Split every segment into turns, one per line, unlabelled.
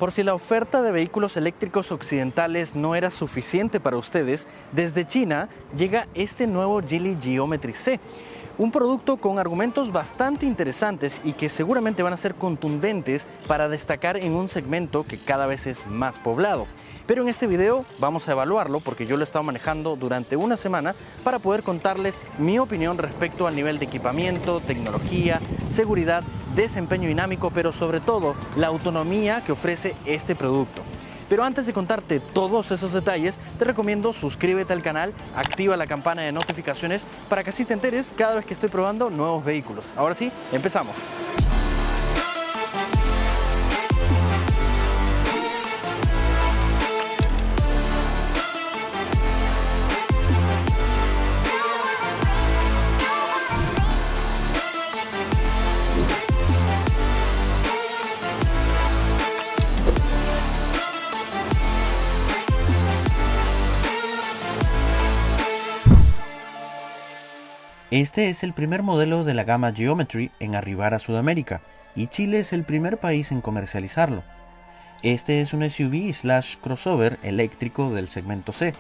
Por si la oferta de vehículos eléctricos occidentales no era suficiente para ustedes, desde China llega este nuevo Geely Geometry C. Un producto con argumentos bastante interesantes y que seguramente van a ser contundentes para destacar en un segmento que cada vez es más poblado. Pero en este video vamos a evaluarlo porque yo lo he estado manejando durante una semana para poder contarles mi opinión respecto al nivel de equipamiento, tecnología, seguridad, desempeño dinámico, pero sobre todo la autonomía que ofrece este producto. Pero antes de contarte todos esos detalles, te recomiendo suscríbete al canal, activa la campana de notificaciones para que así te enteres cada vez que estoy probando nuevos vehículos. Ahora sí, empezamos. Este es el primer modelo de la gama Geometry en arribar a Sudamérica y Chile es el primer país en comercializarlo. Este es un SUV/crossover eléctrico del segmento C,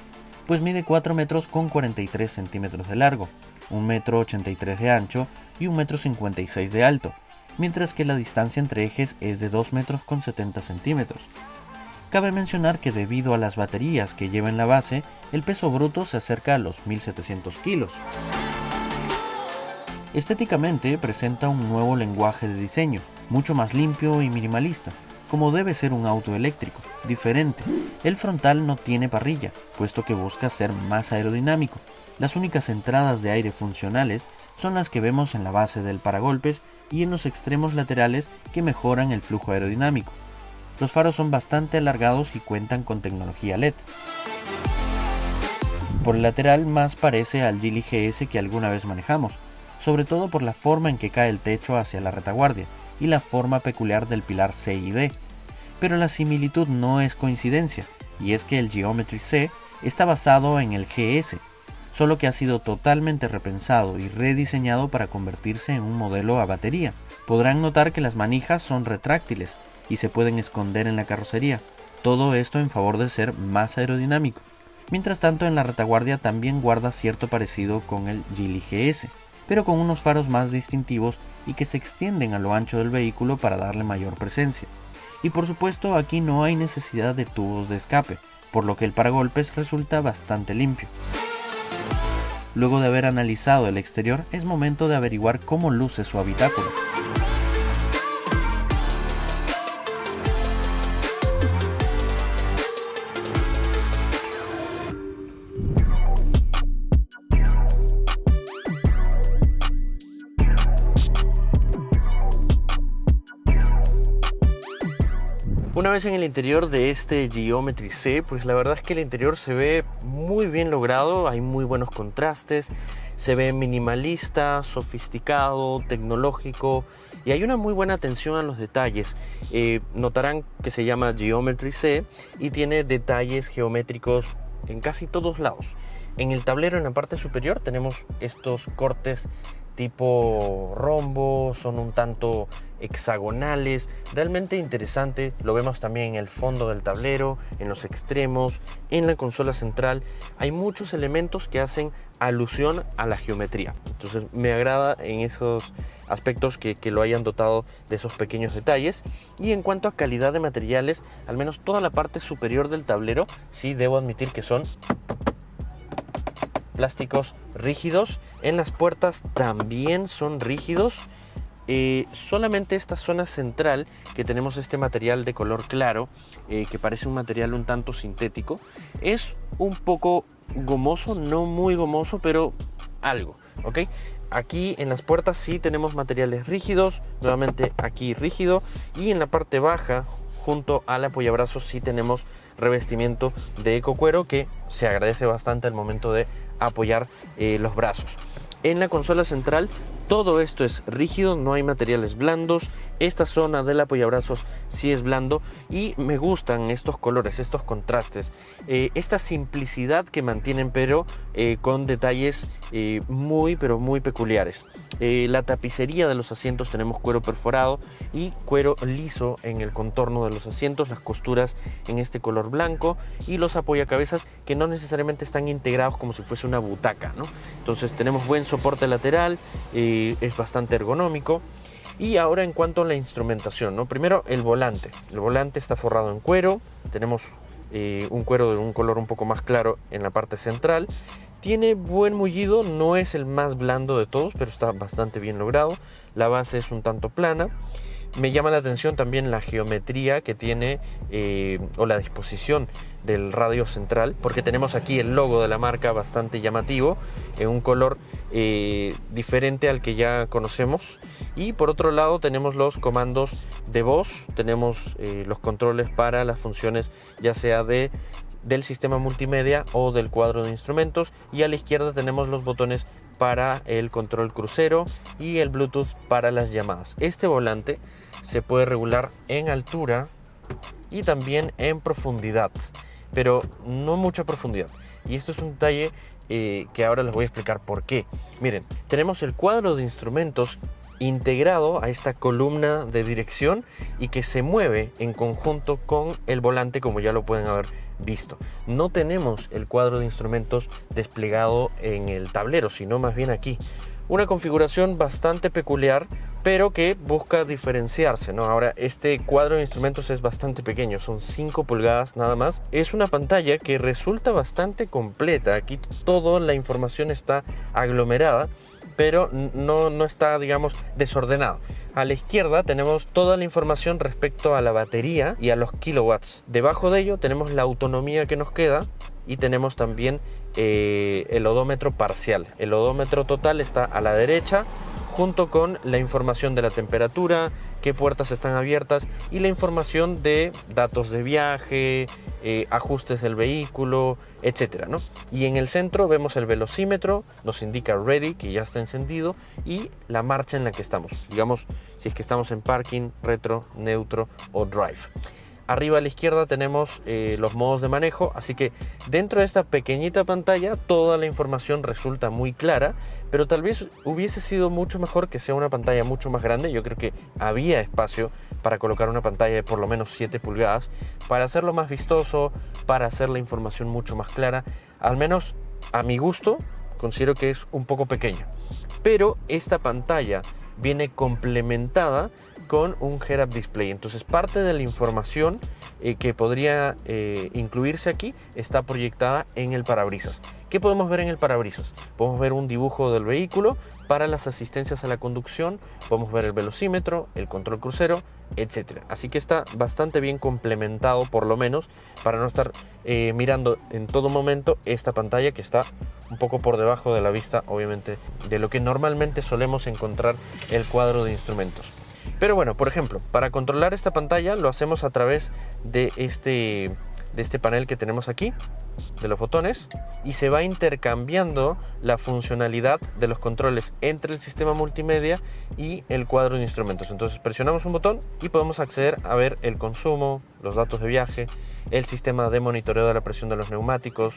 pues mide 4 metros con 43 centímetros de largo, 1,83 m de ancho y 1,56 m de alto, mientras que la distancia entre ejes es de 2 metros con 70 centímetros. Cabe mencionar que debido a las baterías que lleva en la base, el peso bruto se acerca a los 1.700 kilos. Estéticamente presenta un nuevo lenguaje de diseño, mucho más limpio y minimalista, como debe ser un auto eléctrico, diferente. El frontal no tiene parrilla, puesto que busca ser más aerodinámico. Las únicas entradas de aire funcionales son las que vemos en la base del paragolpes y en los extremos laterales que mejoran el flujo aerodinámico. Los faros son bastante alargados y cuentan con tecnología LED. Por el lateral más parece al Geely GS que alguna vez manejamos, sobre todo por la forma en que cae el techo hacia la retaguardia y la forma peculiar del pilar C y D. Pero la similitud no es coincidencia, y es que el Geometry C está basado en el GS, solo que ha sido totalmente repensado y rediseñado para convertirse en un modelo a batería. Podrán notar que las manijas son retráctiles y se pueden esconder en la carrocería, todo esto en favor de ser más aerodinámico. Mientras tanto, en la retaguardia también guarda cierto parecido con el Geely GS, pero con unos faros más distintivos y que se extienden a lo ancho del vehículo para darle mayor presencia. Y por supuesto aquí no hay necesidad de tubos de escape, por lo que el paragolpes resulta bastante limpio. Luego de haber analizado el exterior, es momento de averiguar cómo luce su habitáculo. Una vez en el interior de este Geometry C, pues la verdad es que el interior se ve muy bien logrado, hay muy buenos contrastes, se ve minimalista, sofisticado, tecnológico y hay una muy buena atención a los detalles. Notarán que se llama Geometry C y tiene detalles geométricos en casi todos lados. En el tablero, en la parte superior, tenemos estos cortes tipo rombo, son un tanto hexagonales, realmente interesante. Lo vemos también en el fondo del tablero, en los extremos, en la consola central. Hay muchos elementos que hacen alusión a la geometría, entonces me agrada en esos aspectos que lo hayan dotado de esos pequeños detalles. Y en cuanto a calidad de materiales, al menos toda la parte superior del tablero, sí debo admitir que son plásticos rígidos. En las puertas también son rígidos. Solamente esta zona central que tenemos este material de color claro, que parece un material un tanto sintético, es un poco gomoso, no muy gomoso, pero algo, ¿ok? Aquí en las puertas sí tenemos materiales rígidos, nuevamente aquí rígido, y en la parte baja junto al apoyabrazos sí tenemos revestimiento de ecocuero que se agradece bastante al momento de apoyar los brazos. En la consola central todo esto es rígido, no hay materiales blandos, Esta zona del apoyabrazos sí es blando y me gustan estos colores, estos contrastes, esta simplicidad que mantienen, pero con detalles pero muy peculiares. La tapicería de los asientos, tenemos cuero perforado y cuero liso en el contorno de los asientos, las costuras en este color blanco y los apoyacabezas que no necesariamente están integrados como si fuese una butaca, ¿no? Entonces tenemos buen soporte lateral, es bastante ergonómico. Y ahora en cuanto a la instrumentación, ¿no? Primero el volante. El volante está forrado en cuero. Tenemos un cuero de un color un poco más claro en la parte central. Tiene buen mullido, no es el más blando de todos, pero está bastante bien logrado. La base es un tanto plana. Me llama la atención también la geometría que tiene o la disposición del radio central, porque tenemos aquí el logo de la marca bastante llamativo, en un color diferente al que ya conocemos. Y por otro lado tenemos los comandos de voz, tenemos los controles para las funciones ya sea del sistema multimedia o del cuadro de instrumentos, y a la izquierda tenemos los botones para el control crucero y el Bluetooth para las llamadas. Este volante se puede regular en altura y también en profundidad, pero no mucha profundidad. Y esto es un detalle que ahora les voy a explicar por qué. Miren, tenemos el cuadro de instrumentos integrado a esta columna de dirección y que se mueve en conjunto con el volante, como ya lo pueden haber visto. No tenemos el cuadro de instrumentos desplegado en el tablero, sino más bien aquí. Una configuración bastante peculiar, pero que busca diferenciarse, ¿no? Ahora, este cuadro de instrumentos es bastante pequeño, son 5 pulgadas nada más. Es una pantalla que resulta bastante completa. Aquí toda la información está aglomerada, pero no está, digamos, desordenado. A la izquierda tenemos toda la información respecto a la batería y a los kilowatts. Debajo de ello tenemos la autonomía que nos queda y tenemos también el odómetro parcial. El odómetro total está a la derecha, junto con la información de la temperatura, qué puertas están abiertas y la información de datos de viaje, ajustes del vehículo, etcétera, ¿no? Y en el centro vemos el velocímetro, nos indica ready, que ya está encendido, y la marcha en la que estamos. Digamos, si es que estamos en parking, retro, neutro o drive. Arriba a la izquierda tenemos los modos de manejo, así que dentro de esta pequeñita pantalla toda la información resulta muy clara, pero tal vez hubiese sido mucho mejor que sea una pantalla mucho más grande. Yo creo que había espacio para colocar una pantalla de por lo menos 7 pulgadas, para hacerlo más vistoso, para hacer la información mucho más clara. Al menos a mi gusto considero que es un poco pequeña, pero esta pantalla viene complementada con un head-up display. Entonces parte de la información que podría incluirse aquí está proyectada en el parabrisas. ¿Qué podemos ver en el parabrisas? Podemos ver un dibujo del vehículo para las asistencias a la conducción, podemos ver el velocímetro, el control crucero, etc. Así que está bastante bien complementado, por lo menos, para no estar mirando en todo momento esta pantalla que está un poco por debajo de la vista, obviamente, de lo que normalmente solemos encontrar el cuadro de instrumentos. Pero bueno, por ejemplo, para controlar esta pantalla lo hacemos a través de este panel que tenemos aquí, de los botones, y se va intercambiando la funcionalidad de los controles entre el sistema multimedia y el cuadro de instrumentos. Entonces presionamos un botón y podemos acceder a ver el consumo, los datos de viaje, el sistema de monitoreo de la presión de los neumáticos,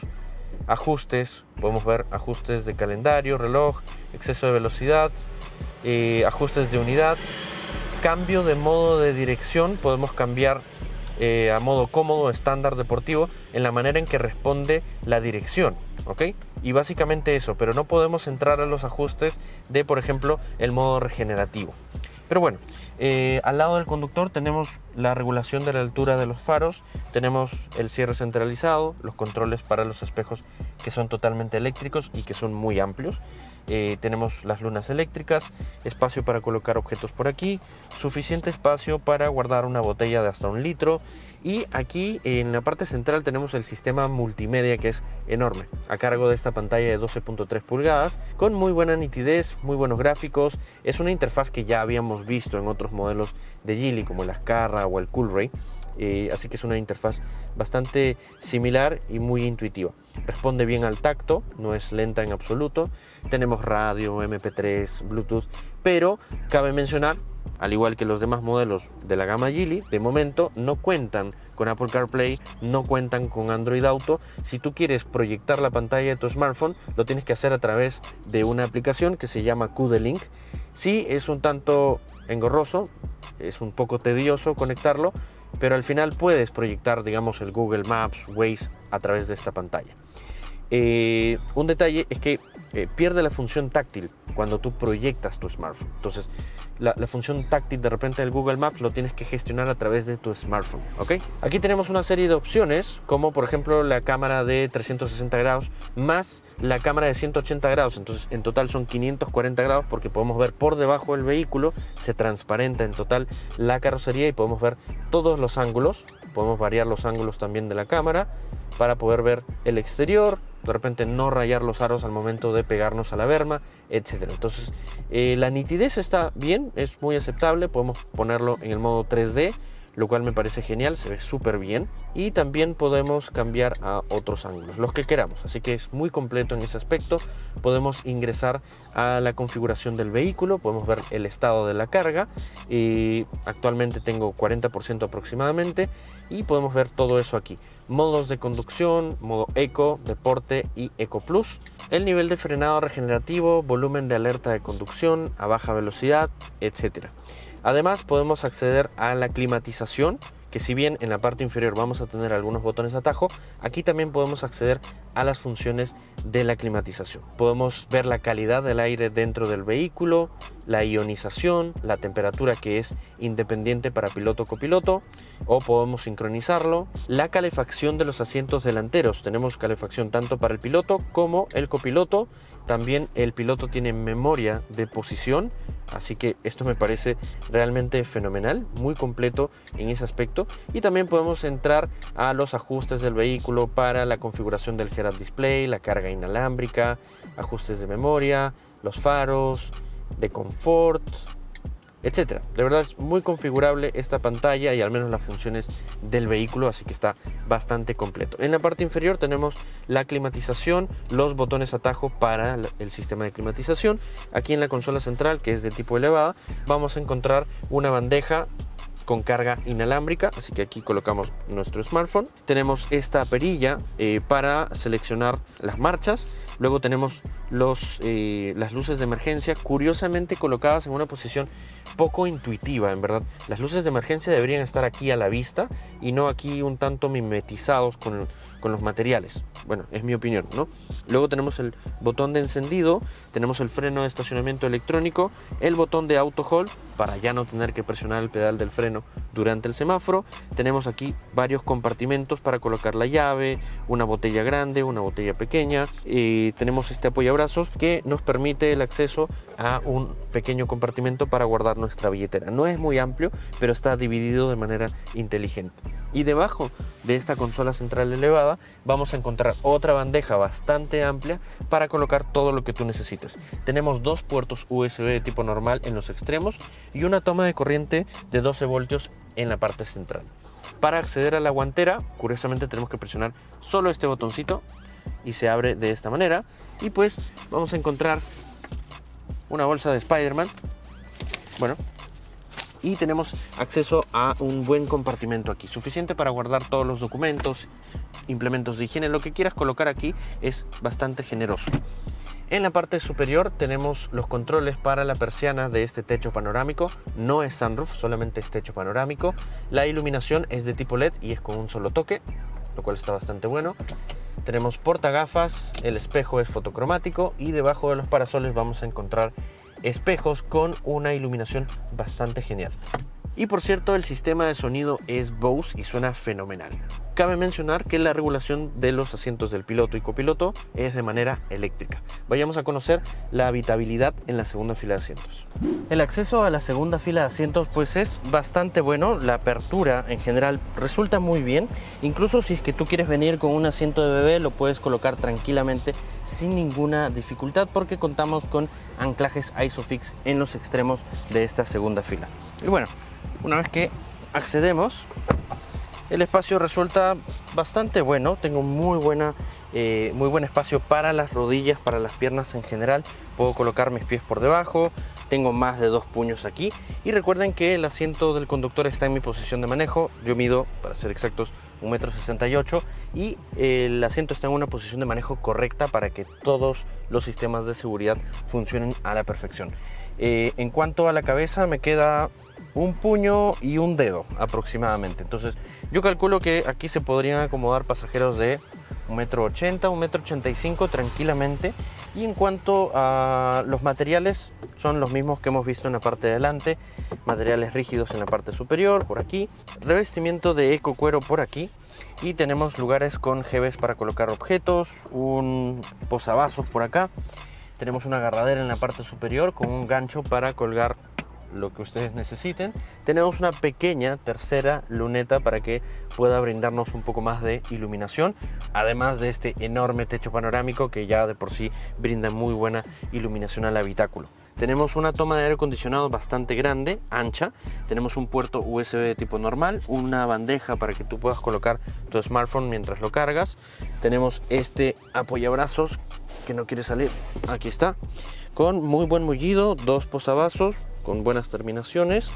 ajustes, podemos ver ajustes de calendario, reloj, exceso de velocidad, ajustes de unidad, cambio de modo de dirección. Podemos cambiar a modo cómodo, estándar, deportivo, en la manera en que responde la dirección, ¿ok? Y básicamente eso, pero no podemos entrar a los ajustes de, por ejemplo, el modo regenerativo. Pero bueno, al lado del conductor tenemos la regulación de la altura de los faros, tenemos el cierre centralizado, los controles para los espejos que son totalmente eléctricos y que son muy amplios. Tenemos las lunas eléctricas, espacio para colocar objetos por aquí, suficiente espacio para guardar una botella de hasta 1 litro. Y aquí en la parte central tenemos el sistema multimedia, que es enorme, a cargo de esta pantalla de 12.3 pulgadas, con muy buena nitidez, muy buenos gráficos. Es una interfaz que ya habíamos visto en otros modelos de Geely, como el Ascarra o el Coolray. así que es una interfaz bastante similar y muy intuitiva. Responde bien al tacto, no es lenta en absoluto. Tenemos radio, MP3, Bluetooth, pero cabe mencionar, al igual que los demás modelos de la gama Geely, de momento no cuentan con Apple CarPlay, no cuentan con Android Auto. Si tú quieres proyectar la pantalla de tu smartphone, lo tienes que hacer a través de una aplicación que se llama QD-Link. Sí, es un tanto engorroso, es un poco tedioso conectarlo, pero al final puedes proyectar, digamos, el Google Maps, Waze a través de esta pantalla. Un detalle es que pierde la función táctil cuando tú proyectas tu smartphone. Entonces, la función táctil de repente del Google Maps lo tienes que gestionar a través de tu smartphone, ¿ok? Aquí tenemos una serie de opciones, como por ejemplo la cámara de 360 grados más la cámara de 180 grados. Entonces, en total son 540 grados, porque podemos ver por debajo del vehículo, se transparenta en total la carrocería y podemos ver todos los ángulos. Podemos variar los ángulos también de la cámara para poder ver el exterior, de repente no rayar los aros al momento de pegarnos a la berma, etc. Entonces, la nitidez está bien, es muy aceptable. Podemos ponerlo en el modo 3D, lo cual me parece genial, se ve súper bien. Y también podemos cambiar a otros ángulos, los que queramos, así que es muy completo en ese aspecto. Podemos ingresar a la configuración del vehículo, podemos ver el estado de la carga. Actualmente tengo 40% aproximadamente, y podemos ver todo eso aquí. Modos de conducción, modo Eco, Deporte y Eco Plus. El nivel de frenado regenerativo, volumen de alerta de conducción a baja velocidad, etc. Además, podemos acceder a la climatización, que si bien en la parte inferior vamos a tener algunos botones de atajo, aquí también podemos acceder a las funciones de la climatización. Podemos ver la calidad del aire dentro del vehículo, la ionización, la temperatura, que es independiente para piloto o copiloto, o podemos sincronizarlo. La calefacción de los asientos delanteros, tenemos calefacción tanto para el piloto como el copiloto. También el piloto tiene memoria de posición, así que esto me parece realmente fenomenal, muy completo en ese aspecto. Y también podemos entrar a los ajustes del vehículo para la configuración del head-up display, la carga inalámbrica, ajustes de memoria, los faros, de confort, etcétera. De verdad es muy configurable esta pantalla y al menos las funciones del vehículo, así que está bastante completo. En la parte inferior tenemos la climatización, los botones atajo para el sistema de climatización. Aquí en la consola central, que es de tipo elevada, vamos a encontrar una bandeja con carga inalámbrica, así que aquí colocamos nuestro smartphone. Tenemos esta perilla para seleccionar las marchas. Luego tenemos las luces de emergencia, curiosamente colocadas en una posición poco intuitiva, en verdad. Las luces de emergencia deberían estar aquí a la vista y no aquí un tanto mimetizados con los materiales. Bueno, es mi opinión, ¿no? Luego tenemos el botón de encendido, tenemos el freno de estacionamiento electrónico, el botón de auto hold para ya no tener que presionar el pedal del freno durante el semáforo. Tenemos aquí varios compartimentos para colocar la llave, una botella grande, una botella pequeña. Tenemos este apoyabrazos que nos permite el acceso a un pequeño compartimento para guardar nuestra billetera. No es muy amplio, pero está dividido de manera inteligente. Y debajo de esta consola central elevada vamos a encontrar otra bandeja bastante amplia para colocar todo lo que tú necesites. Tenemos dos puertos USB de tipo normal en los extremos y una toma de corriente de 12 voltios en la parte central. Para acceder a la guantera, curiosamente tenemos que presionar solo este botoncito y se abre de esta manera. Y pues vamos a encontrar una bolsa de Spider-Man. Bueno, y tenemos acceso a un buen compartimento aquí, suficiente para guardar todos los documentos, implementos de higiene, lo que quieras colocar aquí es bastante generoso. En la parte superior tenemos los controles para la persiana de este techo panorámico. No es sunroof, solamente es techo panorámico. La iluminación es de tipo LED y es con un solo toque, lo cual está bastante bueno. Tenemos portagafas, el espejo es fotocromático y debajo de los parasoles vamos a encontrar espejos con una iluminación bastante genial. Y por cierto, el sistema de sonido es Bose y suena fenomenal. Cabe mencionar que la regulación de los asientos del piloto y copiloto es de manera eléctrica. Vayamos a conocer la habitabilidad en la segunda fila de asientos. El acceso a la segunda fila de asientos pues es bastante bueno. La apertura en general resulta muy bien. Incluso si es que tú quieres venir con un asiento de bebé, lo puedes colocar tranquilamente sin ninguna dificultad, porque contamos con anclajes ISOFIX en los extremos de esta segunda fila. Y bueno, una vez que accedemos,
El espacio resulta bastante bueno, tengo muy buen espacio para las rodillas, para las piernas en general. Puedo colocar mis pies por debajo, tengo más de 2 puños aquí. Y recuerden que el asiento del conductor está en mi posición de manejo. Yo mido, para ser exactos, 1,68 m y el asiento está en una posición de manejo correcta para que todos los sistemas de seguridad funcionen a la perfección. En cuanto a la cabeza, me queda un puño y un dedo aproximadamente. Entonces yo calculo que aquí se podrían acomodar pasajeros de 1,80 m, 1,85 m tranquilamente. Y en cuanto a los materiales, son los mismos que hemos visto en la parte de adelante. Materiales rígidos en la parte superior, por aquí. Revestimiento de eco cuero por aquí. Y tenemos lugares con jeves para colocar objetos, un posavasos por acá. Tenemos una agarradera en la parte superior con un gancho para colgar lo que ustedes necesiten. Tenemos una pequeña tercera luneta para que pueda brindarnos un poco más de iluminación, además de este enorme techo panorámico que ya de por sí brinda muy buena iluminación al habitáculo. Tenemos una toma de aire acondicionado bastante grande, ancha. Tenemos un puerto USB de tipo normal, una bandeja para que tú puedas colocar tu smartphone mientras lo cargas. Tenemos este apoyabrazos que no quiere salir, aquí está, con muy buen mullido, 2 posavasos con buenas terminaciones.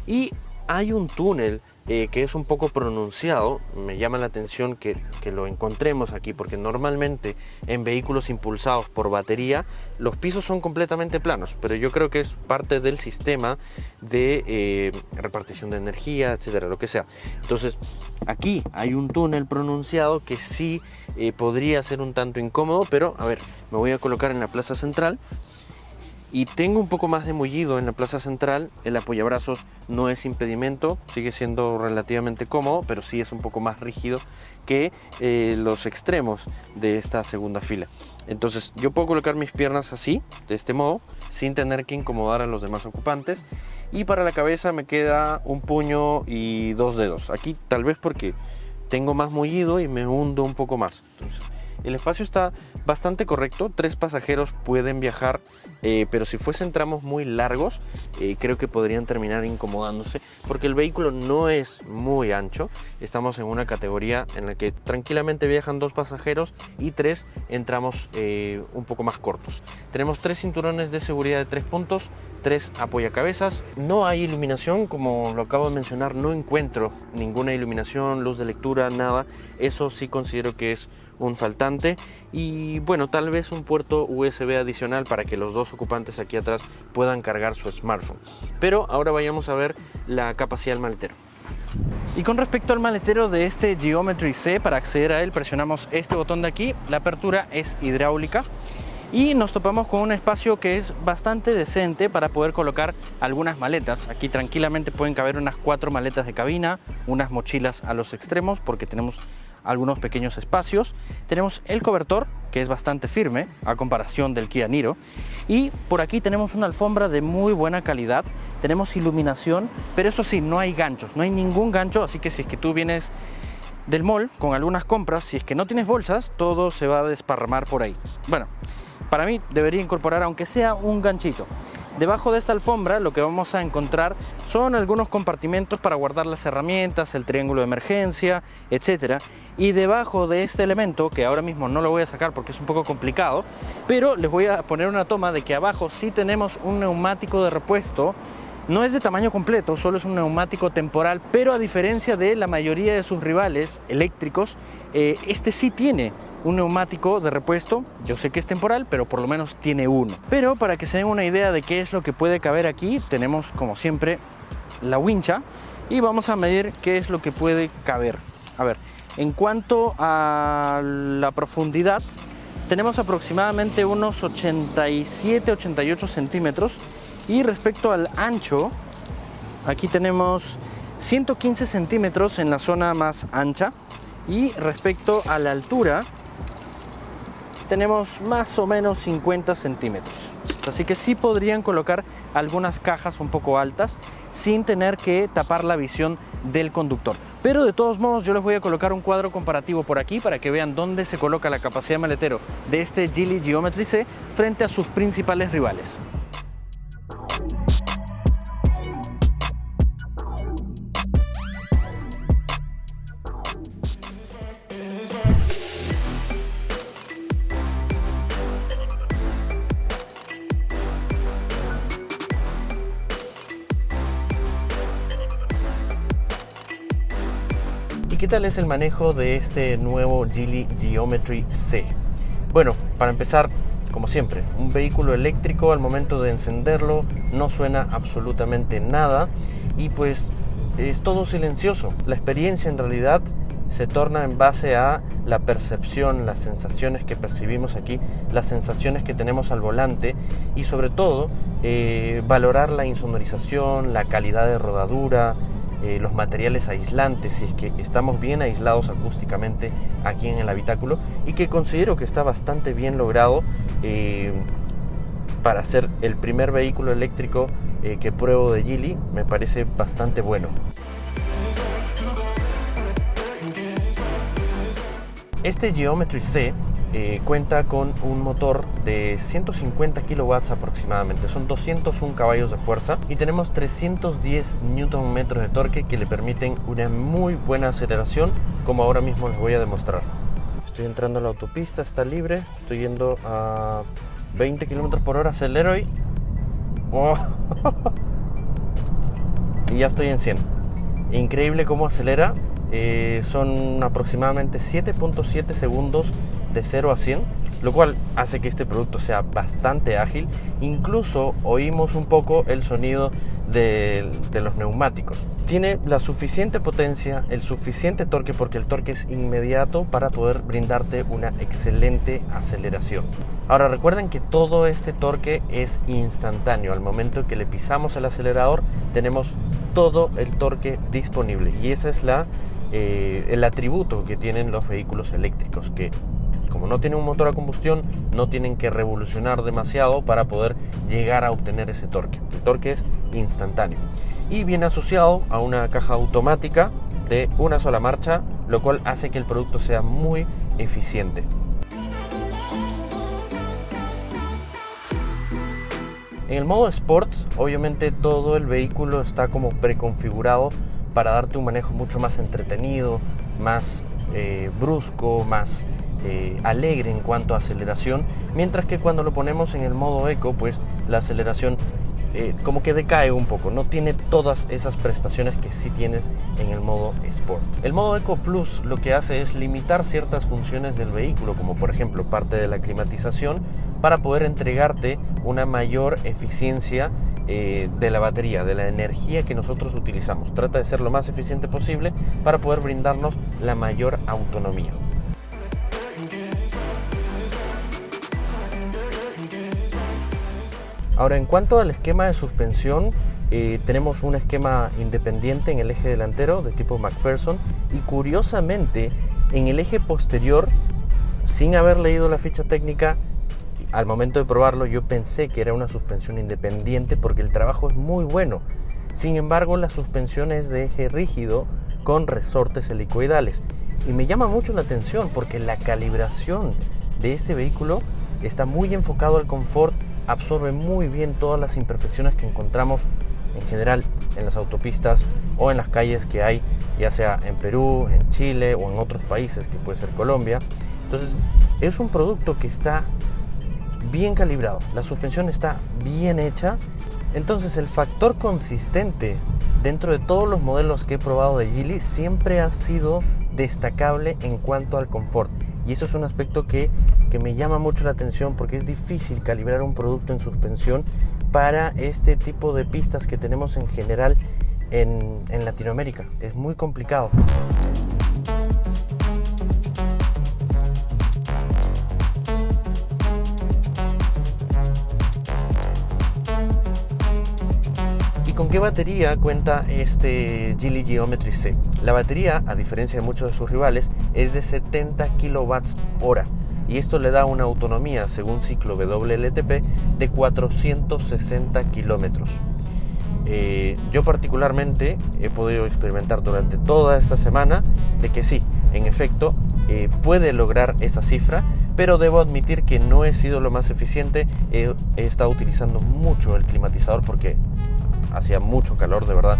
Y hay un túnel que es un poco pronunciado. Me llama la atención que lo encontremos aquí, porque normalmente en vehículos impulsados por batería los pisos son completamente planos, pero yo creo que es parte del sistema de repartición de energía, etcétera, lo que sea. Entonces aquí hay un túnel pronunciado que sí podría ser un tanto incómodo, pero a ver, me voy a colocar en la plaza central. Y tengo un poco más de mullido en la plaza central. El apoyabrazos no es impedimento, sigue siendo relativamente cómodo, pero sí es un poco más rígido que los extremos de esta segunda fila. Entonces yo puedo colocar mis piernas así, de este modo, sin tener que incomodar a los demás ocupantes. Y para la cabeza me queda un puño y 2 dedos. Aquí tal vez porque tengo más mullido y me hundo un poco más. Entonces el espacio está bastante correcto, 3 pasajeros pueden viajar, pero si fuesen tramos muy largos, creo que podrían terminar incomodándose, porque el vehículo no es muy ancho. Estamos en una categoría en la que tranquilamente viajan 2 pasajeros y 3 en tramos un poco más cortos. Tenemos 3 cinturones de seguridad de 3 puntos, 3 apoyacabezas. No hay iluminación, como lo acabo de mencionar, no encuentro ninguna iluminación, luz de lectura, nada. Eso sí considero que es un faltante. Y bueno, tal vez un puerto USB adicional para que los 2 ocupantes aquí atrás puedan cargar su smartphone. Pero ahora vayamos a ver la capacidad del maletero. Y con respecto al maletero de este Geometry C, para acceder a él presionamos este botón de aquí. La apertura es hidráulica y nos topamos con un espacio que es bastante decente para poder colocar algunas maletas. Aquí tranquilamente pueden caber unas 4 maletas de cabina, unas mochilas a los extremos porque tenemos algunos pequeños espacios. Tenemos el cobertor, que es bastante firme a comparación del Kia Niro, y por aquí tenemos una alfombra de muy buena calidad. Tenemos iluminación, pero eso sí, no hay ganchos, no hay ningún gancho, así que si es que tú vienes del mall con algunas compras, si es que no tienes bolsas, todo se va a desparramar por ahí. Bueno, para mí debería incorporar aunque sea un ganchito. Debajo de esta alfombra lo que vamos a encontrar son algunos compartimentos para guardar las herramientas, el triángulo de emergencia, etcétera. Y debajo de este elemento, que ahora mismo no lo voy a sacar porque es un poco complicado, pero les voy a poner una toma de que abajo sí tenemos un neumático de repuesto. No es de tamaño completo, solo es un neumático temporal, pero a diferencia de la mayoría de sus rivales eléctricos, este sí tiene un neumático de repuesto. Yo sé que es temporal, pero por lo menos tiene uno. Pero para que se den una idea de qué es lo que puede caber aquí, tenemos como siempre la wincha y vamos a medir qué es lo que puede caber. A ver, en cuanto a la profundidad, tenemos aproximadamente unos 87-88 centímetros. Y respecto al ancho, aquí tenemos 115 centímetros en la zona más ancha. Y respecto a la altura, tenemos más o menos 50 centímetros. Así que sí podrían colocar algunas cajas un poco altas sin tener que tapar la visión del conductor. Pero de todos modos yo les voy a colocar un cuadro comparativo por aquí para que vean dónde se coloca la capacidad de maletero de este Geely Geometry C frente a sus principales rivales. ¿Y qué tal es el manejo de este nuevo Geely Geometry C? Bueno, para empezar, como siempre, un vehículo eléctrico al momento de encenderlo no suena absolutamente nada y pues es todo silencioso. La experiencia en realidad se torna en base a la percepción, las sensaciones que percibimos aquí, las sensaciones que tenemos al volante y sobre todo valorar la insonorización, la calidad de rodadura, los materiales aislantes, si es que estamos bien aislados acústicamente aquí en el habitáculo, y que considero que está bastante bien logrado para ser el primer vehículo eléctrico que pruebo de Geely. Me parece bastante bueno. Este Geometry C cuenta con un motor de 150 kilowatts aproximadamente, son 201 caballos de fuerza y tenemos 310 Nm de torque que le permiten una muy buena aceleración, como ahora mismo les voy a demostrar. Estoy entrando a la autopista, está libre, estoy yendo a 20 km por hora, acelero y... ¡oh! Y ya estoy en 100. Increíble cómo acelera. Son aproximadamente 7.7 segundos de 0 a 100, lo cual hace que este producto sea bastante ágil. Incluso oímos un poco el sonido de los neumáticos. Tiene la suficiente potencia, el suficiente torque, porque el torque es inmediato para poder brindarte una excelente aceleración. Ahora recuerden que todo este torque es instantáneo. Al momento que le pisamos el acelerador tenemos todo el torque disponible, y esa es el atributo que tienen los vehículos eléctricos, que como no tienen un motor a combustión, no tienen que revolucionar demasiado para poder llegar a obtener ese torque. El torque es instantáneo y viene asociado a una caja automática de una sola marcha, lo cual hace que el producto sea muy eficiente. En el modo Sport, obviamente todo el vehículo está como preconfigurado para darte un manejo mucho más entretenido, más brusco, más alegre en cuanto a aceleración, mientras que cuando lo ponemos en el modo Eco, pues la aceleración como que decae un poco, no tiene todas esas prestaciones que sí tienes en el modo Sport. El modo Eco Plus lo que hace es limitar ciertas funciones del vehículo, como por ejemplo parte de la climatización, para poder entregarte una mayor eficiencia de la batería, de la energía que nosotros utilizamos. Trata de ser lo más eficiente posible para poder brindarnos la mayor autonomía. Ahora, en cuanto al esquema de suspensión, tenemos un esquema independiente en el eje delantero de tipo McPherson, y curiosamente en el eje posterior, sin haber leído la ficha técnica, al momento de probarlo yo pensé que era una suspensión independiente porque el trabajo es muy bueno. Sin embargo, la suspensión es de eje rígido con resortes helicoidales, y me llama mucho la atención porque la calibración de este vehículo está muy enfocado al confort, absorbe muy bien todas las imperfecciones que encontramos en general en las autopistas o en las calles que hay, ya sea en Perú, en Chile o en otros países, que puede ser Colombia. Entonces es un producto que está bien calibrado, la suspensión está bien hecha. Entonces el factor consistente dentro de todos los modelos que he probado de Geely siempre ha sido destacable en cuanto al confort, y eso es un aspecto que me llama mucho la atención, porque es difícil calibrar un producto en suspensión para este tipo de pistas que tenemos en general en Latinoamérica. Es muy complicado. ¿Con qué batería cuenta este Geely Geometry C? La batería, a diferencia de muchos de sus rivales, es de 70 kWh, y esto le da una autonomía, según ciclo WLTP, de 460 kilómetros. Yo particularmente he podido experimentar durante toda esta semana de que sí, en efecto, puede lograr esa cifra, pero debo admitir que no he sido lo más eficiente. He estado utilizando mucho el climatizador porque hacía mucho calor, de verdad,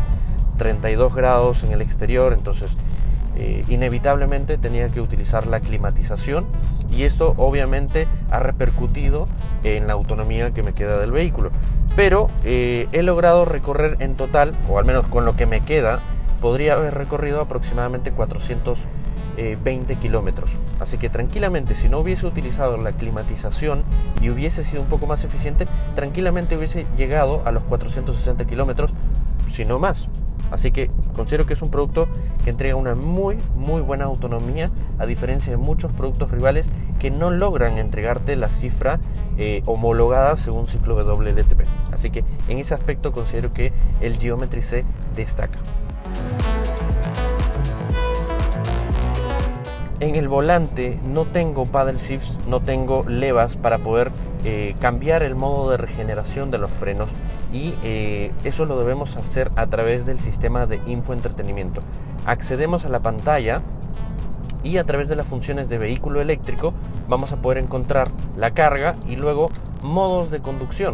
32 grados en el exterior, entonces inevitablemente tenía que utilizar la climatización, y esto obviamente ha repercutido en la autonomía que me queda del vehículo. Pero he logrado recorrer en total, o al menos con lo que me queda, podría haber recorrido aproximadamente 420 kilómetros. Así que tranquilamente, si no hubiese utilizado la climatización y hubiese sido un poco más eficiente, tranquilamente hubiese llegado a los 460 kilómetros, si no más. Así que considero que es un producto que entrega una muy buena autonomía, a diferencia de muchos productos rivales que no logran entregarte la cifra homologada según ciclo WLTP. Así que en ese aspecto considero que el Geometry C destaca. En el volante no tengo paddle shifts, no tengo levas para poder cambiar el modo de regeneración de los frenos, y eso lo debemos hacer a través del sistema de infoentretenimiento. Accedemos a la pantalla y a través de las funciones de vehículo eléctrico vamos a poder encontrar la carga y luego modos de conducción.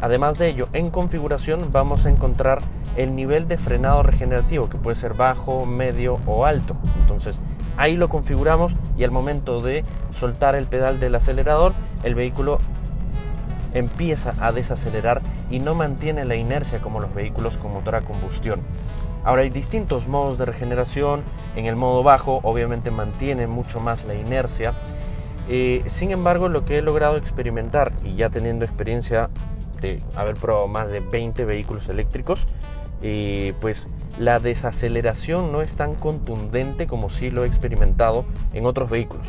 Además de ello, en configuración vamos a encontrar el nivel de frenado regenerativo, que puede ser bajo, medio o alto. Entonces ahí lo configuramos y al momento de soltar el pedal del acelerador, el vehículo empieza a desacelerar y no mantiene la inercia como los vehículos con motor a combustión. Ahora hay distintos modos de regeneración. En el modo bajo obviamente mantiene mucho más la inercia. Sin embargo, lo que he logrado experimentar, y ya teniendo experiencia de haber probado más de 20 vehículos eléctricos, pues la desaceleración no es tan contundente como sí lo he experimentado en otros vehículos.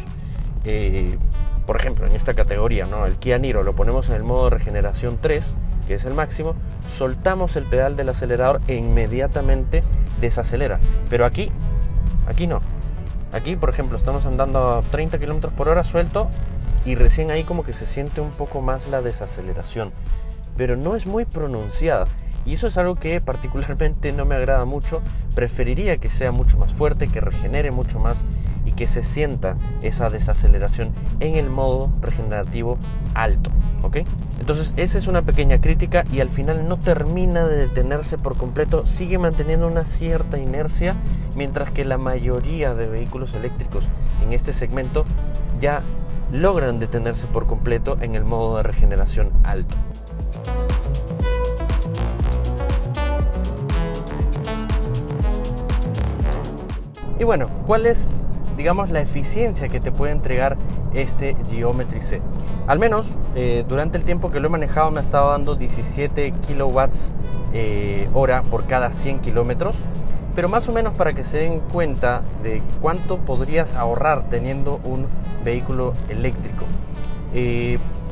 Por ejemplo, en esta categoría, ¿no? El Kia Niro lo ponemos en el modo de regeneración 3, que es el máximo, soltamos el pedal del acelerador e inmediatamente desacelera. Pero aquí no. Aquí, por ejemplo, estamos andando a 30 km por hora suelto y recién ahí como que se siente un poco más la desaceleración, pero no es muy pronunciada. Y eso es algo que particularmente no me agrada mucho. Preferiría que sea mucho más fuerte, que regenere mucho más y que se sienta esa desaceleración en el modo regenerativo alto, ¿ok? Entonces esa es una pequeña crítica, y al final no termina de detenerse por completo, sigue manteniendo una cierta inercia, mientras que la mayoría de vehículos eléctricos en este segmento ya logran detenerse por completo en el modo de regeneración alto. Y bueno, ¿cuál es, digamos, la eficiencia que te puede entregar este Geometry C? Al menos durante el tiempo que lo he manejado me ha estado dando 17 kilowatts hora por cada 100 kilómetros. Pero más o menos para que se den cuenta de cuánto podrías ahorrar teniendo un vehículo eléctrico.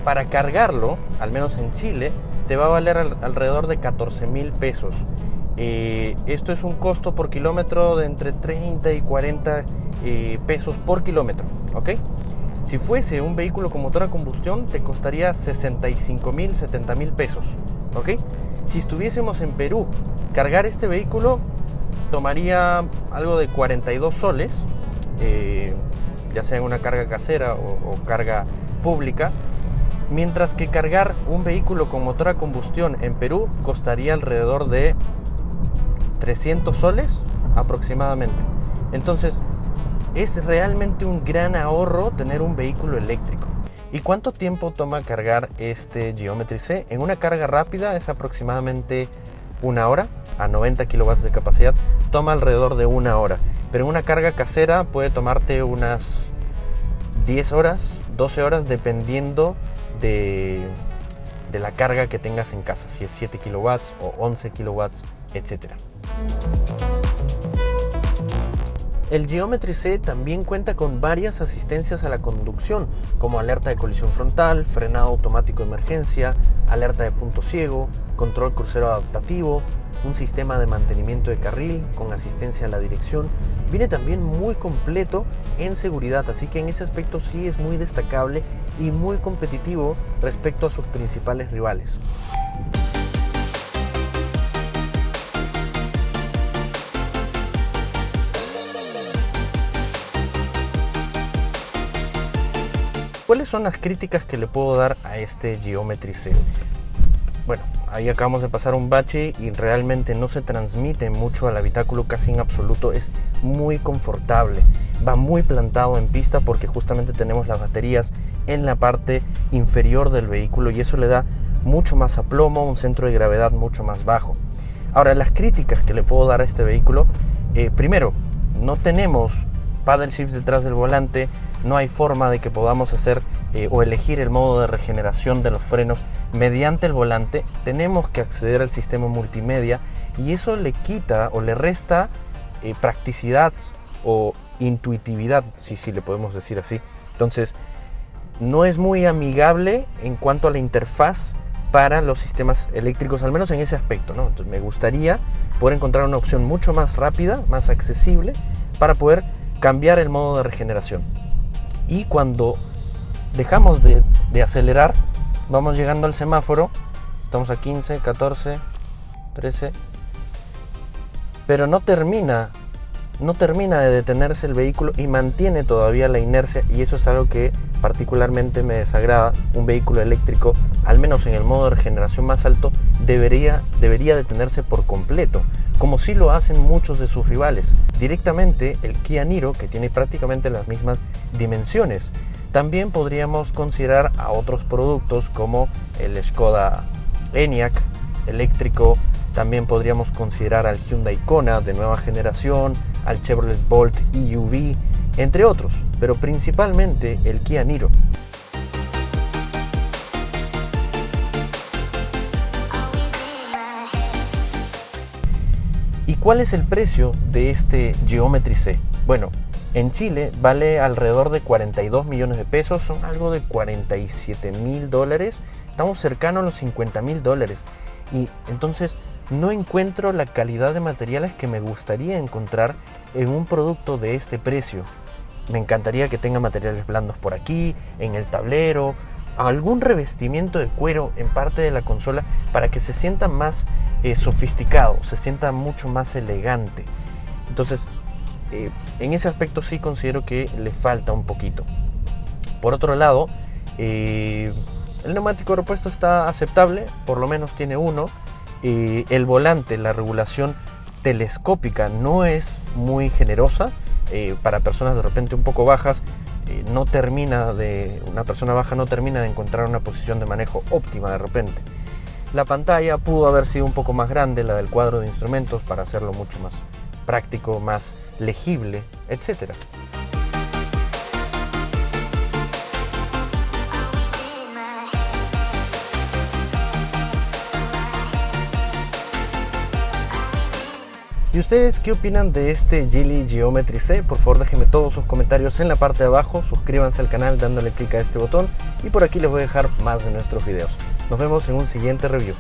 Para cargarlo, al menos en Chile, te va a valer alrededor de 14,000 pesos. Esto es un costo por kilómetro de entre 30 y 40 pesos por kilómetro, ¿ok? Si fuese un vehículo con motor a combustión, te costaría 65,000, 70,000 pesos, ¿ok? Si estuviésemos en Perú, cargar este vehículo tomaría algo de 42 soles, ya sea en una carga casera o carga pública, mientras que cargar un vehículo con motor a combustión en Perú costaría alrededor de 300 soles aproximadamente. Entonces es realmente un gran ahorro tener un vehículo eléctrico. ¿Y cuánto tiempo toma cargar este Geometry C? En una carga rápida es aproximadamente una hora. A 90 kilowatts de capacidad toma alrededor de una hora, pero en una carga casera puede tomarte unas 10 horas, 12 horas, dependiendo de la carga que tengas en casa, si es 7 kilowatts o 11 kilowatts, etc. El Geometry C también cuenta con varias asistencias a la conducción, como alerta de colisión frontal, frenado automático de emergencia, alerta de punto ciego, control crucero adaptativo, un sistema de mantenimiento de carril con asistencia a la dirección. Viene también muy completo en seguridad, así que en ese aspecto sí es muy destacable y muy competitivo respecto a sus principales rivales. ¿Cuáles son las críticas que le puedo dar a este Geometry C? Bueno, ahí acabamos de pasar un bache y realmente no se transmite mucho al habitáculo, casi en absoluto. Es muy confortable, va muy plantado en pista porque justamente tenemos las baterías en la parte inferior del vehículo y eso le da mucho más aplomo, un centro de gravedad mucho más bajo. Ahora, las críticas que le puedo dar a este vehículo, primero, no tenemos paddle shift detrás del volante, no hay forma de que podamos hacer o elegir el modo de regeneración de los frenos mediante el volante. Tenemos que acceder al sistema multimedia y eso le quita o le resta practicidad o intuitividad, si le podemos decir así. Entonces, no es muy amigable en cuanto a la interfaz para los sistemas eléctricos, al menos en ese aspecto, ¿no? Entonces, me gustaría poder encontrar una opción mucho más rápida, más accesible, para poder cambiar el modo de regeneración. Y cuando dejamos de acelerar, vamos llegando al semáforo, estamos a 15, 14, 13, pero no termina de detenerse el vehículo y mantiene todavía la inercia, y eso es algo que particularmente me desagrada. Un vehículo eléctrico, al menos en el modo de regeneración más alto, debería detenerse por completo, como sí lo hacen muchos de sus rivales. Directamente el Kia Niro, que tiene prácticamente las mismas dimensiones. También podríamos considerar a otros productos como el Skoda Enyaq eléctrico. También podríamos considerar al Hyundai Kona de nueva generación, al Chevrolet Bolt EUV, entre otros, pero principalmente el Kia Niro. ¿Y cuál es el precio de este Geometry C? Bueno, en Chile vale alrededor de 42 millones de pesos, son algo de 47.000 dólares, estamos cercanos a los 50.000 dólares. Y entonces no encuentro la calidad de materiales que me gustaría encontrar en un producto de este precio. Me encantaría que tenga materiales blandos por aquí, en el tablero, algún revestimiento de cuero en parte de la consola para que se sienta más sofisticado, se sienta mucho más elegante. Entonces, en ese aspecto sí considero que le falta un poquito. Por otro lado, el neumático repuesto está aceptable, por lo menos tiene uno. El volante, la regulación telescópica no es muy generosa. Para personas de repente un poco bajas, una persona baja no termina de encontrar una posición de manejo óptima de repente. La pantalla pudo haber sido un poco más grande, la del cuadro de instrumentos, para hacerlo mucho más práctico, más legible, etc. ¿Y ustedes qué opinan de este Geely Geometry C? Por favor, déjenme todos sus comentarios en la parte de abajo, suscríbanse al canal dándole clic a este botón y por aquí les voy a dejar más de nuestros videos. Nos vemos en un siguiente review.